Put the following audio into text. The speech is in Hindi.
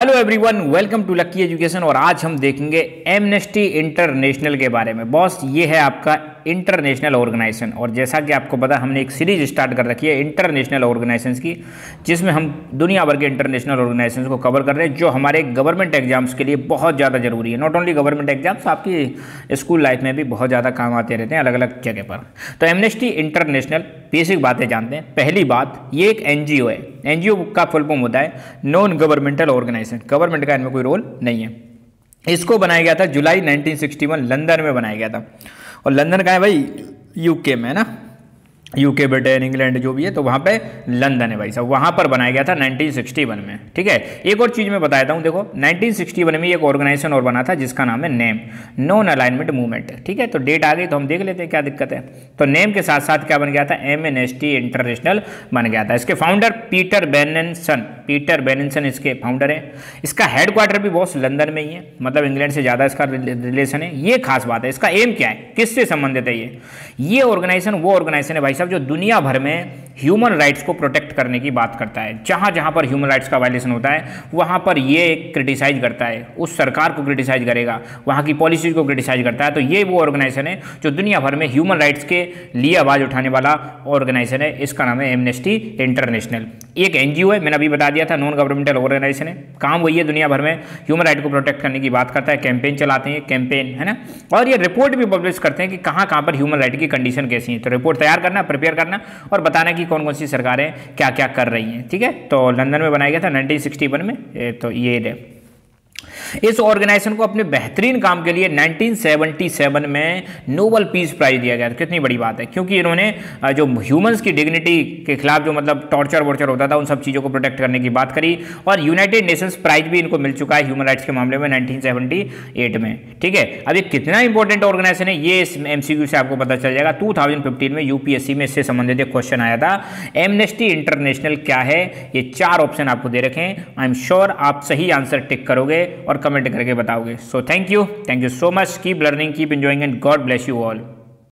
Hello everyone, welcome to Lucky education. और आज हम देखेंगे एमनेस्टी इंटरनेशनल के बारे में। बॉस, ये है आपका इंटरनेशनल ऑर्गेनाइजेशन और जैसा कि आपको पता हमने एक सीरीज स्टार्ट कर रखी है इंटरनेशनल ऑर्गेनाइजेशंस की, जिसमें हम दुनिया भर के इंटरनेशनल ऑर्गेनाइजेशंस को कवर कर रहे हैं जो हमारे गवर्नमेंट एग्जाम्स के लिए बहुत ज़्यादा जरूरी है। नॉट ओनली गवर्नमेंट एग्जाम्स, आपकी स्कूल लाइफ में भी बहुत ज़्यादा काम आते रहते हैं अलग अलग जगह पर। तो एमनेस्टी इंटरनेशनल, बेसिक बातें जानते हैं। पहली बात, ये एक एनजीओ है। एनजीओ का फुल फॉर्म होता है नॉन गवर्नमेंटल ऑर्गेनाइजेशन। गवर्नमेंट का इनमें कोई रोल नहीं है। इसको बनाया गया था जुलाई 1961, लंदन में बनाया गया था। और लंदन का है भाई, यूके में है ना, यूके, ब्रिटेन, इंग्लैंड जो भी है, तो वहाँ पे लंदन है भाई साहब। वहाँ पर बनाया गया था 1961 में। ठीक है, एक और चीज़ मैं बता देता हूँ। देखो 1961 में एक ऑर्गेनाइजेशन और बना था जिसका नाम है नेम, नॉन अलाइनमेंट मूवमेंट। ठीक है, तो डेट आ गई तो हम देख लेते हैं क्या दिक्कत है। तो नेम के साथ साथ क्या बन गया था, एमनेस्टी इंटरनेशनल बन गया था। इसके फाउंडर पीटर बेनिसन इसके फाउंडर है। इसका हेडक्वार्टर भी बहुत लंदन में ही है, मतलब इंग्लैंड से ज़्यादा इसका रिलेशन है। ये खास बात है। इसका एम क्या है, किससे संबंधित है ये ऑर्गेनाइजेशन वो ऑर्गेनाइजेशन है भाई साहब जो दुनिया भर में ह्यूमन राइट्स को प्रोटेक्ट करने की बात करता है। जहां जहां पर ह्यूमन राइट्स का वायलेशन होता है वहां पर ये क्रिटिसाइज करता है, उस सरकार को क्रिटिसाइज करेगा, वहां की पॉलिसीज को क्रिटिसाइज करता है। तो ये वो ऑर्गेनाइजेशन है जो दुनिया भर में ह्यूमन राइट्स के लिए आवाज उठाने वाला ऑर्गेनाइजेशन है। इसका नाम है एमनेस्टी इंटरनेशनल। एक एनजीओ है, मैंने अभी बता दिया था, नॉन गवर्नमेंटल ऑर्गेनाइजेशन है। काम वही है, दुनिया भर में ह्यूमन राइट को प्रोटेक्ट करने की बात करता है। कैंपेन चलाते हैं, कैंपेन है ना, और ये रिपोर्ट भी पब्लिश करते हैं कि कहाँ कहाँ पर ह्यूमन राइट की कंडीशन कैसी है। तो रिपोर्ट तैयार करना, प्रिपेयर करना और बताना कि कौन कौन सी सरकारें क्या क्या कर रही हैं। ठीक है, तो लंदन में बनाया गया था 1961 में। तो ये इस ऑर्गेनाइजेशन को अपने बेहतरीन काम के लिए 1977 में नोबेल पीस प्राइज दिया गया था। कितनी बड़ी बात है, क्योंकि इन्होंने जो ह्यूमंस की डिग्निटी के खिलाफ जो मतलब टॉर्चर वॉर्चर होता था उन सब चीज़ों को प्रोटेक्ट करने की बात करी। और यूनाइटेड नेशंस प्राइज भी इनको मिल चुका है ह्यूमन राइट्स के मामले में 1978 में। ठीक है, अब ये कितना इंपॉर्टेंट ऑर्गेनाइजेशन है ये इस MCQ से आपको पता चल जाएगा। 2015 में यूपीएससी में इससे संबंधित एक क्वेश्चन आया था, एमनेस्टी इंटरनेशनल क्या है। ये 4 ऑप्शन आपको दे रखे हैं। आई एम श्योर आप सही आंसर टिक करोगे और कमेंट करके बताओगे। So thank you so much, keep learning, keep enjoying and God bless you all.